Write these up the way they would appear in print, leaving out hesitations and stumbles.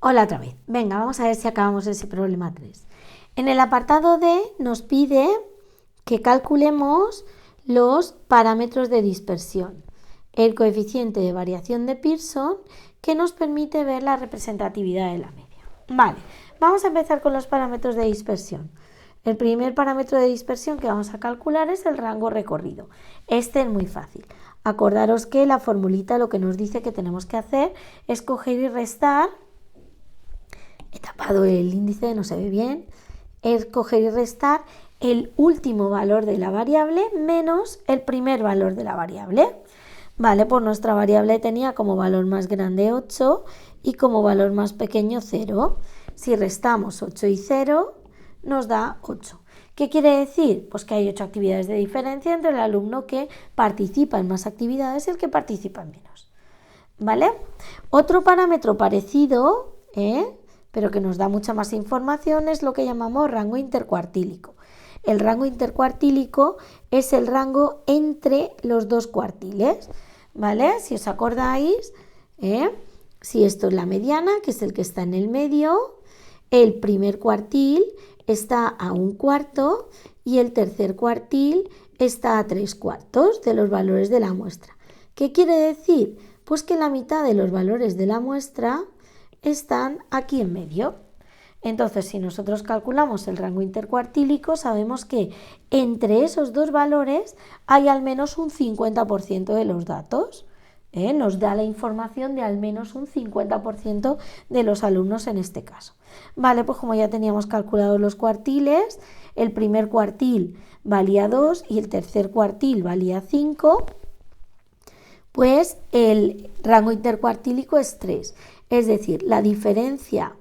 Hola otra vez. Venga, vamos a ver si acabamos ese problema 3. En el apartado D nos pide que calculemos los parámetros de dispersión, el coeficiente de variación de Pearson, que nos permite ver la representatividad de la media. Vale, vamos a empezar con los parámetros de dispersión. El primer parámetro de dispersión que vamos a calcular es el rango recorrido. Este es muy fácil. Acordaros que la formulita lo que nos dice que tenemos que hacer es coger y restar. He tapado el índice, no se ve bien. Es coger y restar el último valor de la variable menos el primer valor de la variable. Vale, pues nuestra variable tenía como valor más grande 8 y como valor más pequeño 0. Si restamos 8 y 0, nos da 8. ¿Qué quiere decir? Pues que hay 8 actividades de diferencia entre el alumno que participa en más actividades y el que participa en menos. ¿Vale? Otro parámetro parecido, pero que nos da mucha más información, es lo que llamamos rango intercuartílico. El rango intercuartílico es el rango entre los dos cuartiles, ¿vale? Si os acordáis, si esto es la mediana, que es el que está en el medio, el primer cuartil está a 1/4 y el tercer cuartil está a 3/4 de los valores de la muestra. ¿Qué quiere decir? Pues que la mitad de los valores de la muestra están aquí en medio. Entonces, si nosotros calculamos el rango intercuartílico, sabemos que entre esos dos valores hay al menos un 50% de los datos. Nos da la información de al menos un 50% de los alumnos en este caso. Vale, pues como ya teníamos calculado los cuartiles, el primer cuartil valía 2 y el tercer cuartil valía 5, pues el rango intercuartílico es 3. Es decir, la diferencia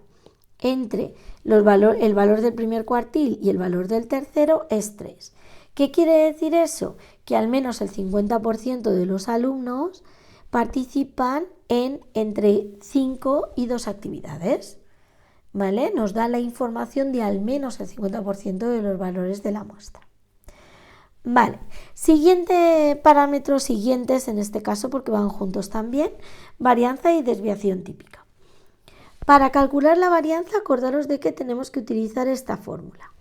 entre el valor del primer cuartil y el valor del tercero es 3. ¿Qué quiere decir eso? Que al menos el 50% de los alumnos participan en entre 5 y 2 actividades. ¿Vale? Nos da la información de al menos el 50% de los valores de la muestra. Vale, parámetros siguientes en este caso porque van juntos también, varianza y desviación típica. Para calcular la varianza, acordaros de que tenemos que utilizar esta fórmula.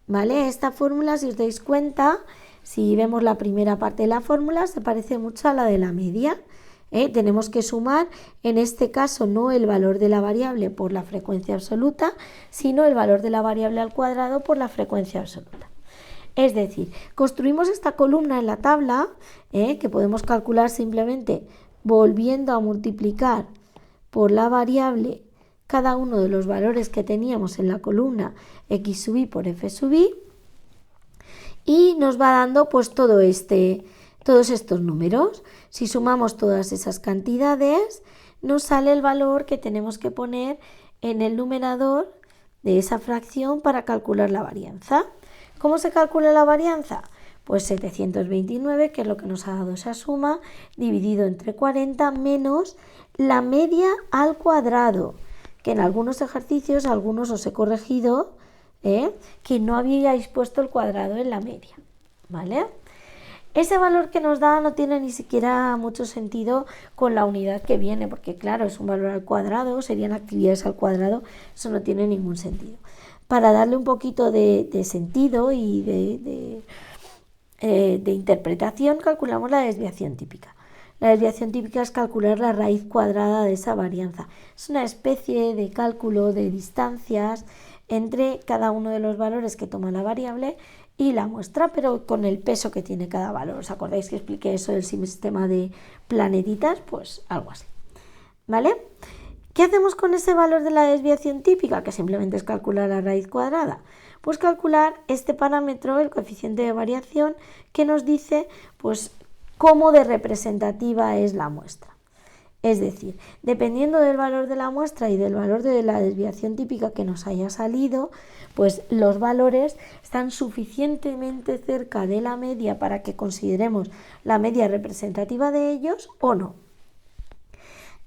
¿Vale? Esta fórmula, si os dais cuenta, si vemos la primera parte de la fórmula, se parece mucho a la de la media. Tenemos que sumar, en este caso, no el valor de la variable por la frecuencia absoluta, sino el valor de la variable al cuadrado por la frecuencia absoluta. Es decir, construimos esta columna en la tabla, que podemos calcular simplemente volviendo a multiplicar por la variable cada uno de los valores que teníamos en la columna x sub i por f sub i, y nos va dando pues todos estos números. Si sumamos todas esas cantidades, nos sale el valor que tenemos que poner en el numerador de esa fracción para calcular la varianza. ¿Cómo se calcula la varianza? Pues 729, que es lo que nos ha dado esa suma, dividido entre 40 menos la media al cuadrado, que en algunos ejercicios, algunos os he corregido, que no habíais puesto el cuadrado en la media, ¿vale? Ese valor que nos da no tiene ni siquiera mucho sentido con la unidad que viene, porque claro, es un valor al cuadrado, serían actividades al cuadrado, eso no tiene ningún sentido. Para darle un poquito de sentido y de interpretación, calculamos la desviación típica. La desviación típica es calcular la raíz cuadrada de esa varianza. Es una especie de cálculo de distancias entre cada uno de los valores que toma la variable y la muestra, pero con el peso que tiene cada valor. ¿Os acordáis que expliqué eso del sistema de planetitas? Pues algo así. ¿Vale? ¿Qué hacemos con ese valor de la desviación típica? Que simplemente es calcular la raíz cuadrada. Pues calcular este parámetro, el coeficiente de variación, que nos dice pues cómo de representativa es la muestra. Es decir, dependiendo del valor de la muestra y del valor de la desviación típica que nos haya salido, pues los valores están suficientemente cerca de la media para que consideremos la media representativa de ellos o no.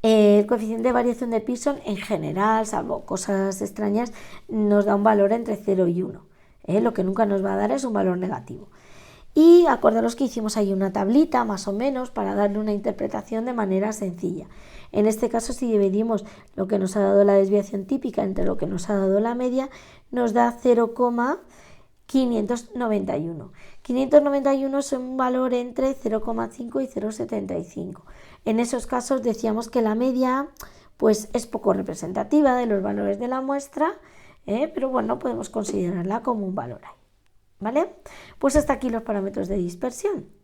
El coeficiente de variación de Pearson en general, salvo cosas extrañas, nos da un valor entre 0 y 1. Lo que nunca nos va a dar es un valor negativo. Y acordaros que hicimos ahí una tablita más o menos para darle una interpretación de manera sencilla. En este caso, si dividimos lo que nos ha dado la desviación típica entre lo que nos ha dado la media, nos da 0,591. 591 es un valor entre 0,5 y 0,75. En esos casos decíamos que la media pues, es poco representativa de los valores de la muestra, pero bueno, podemos considerarla como un valor ahí. ¿Vale? Pues hasta aquí los parámetros de dispersión.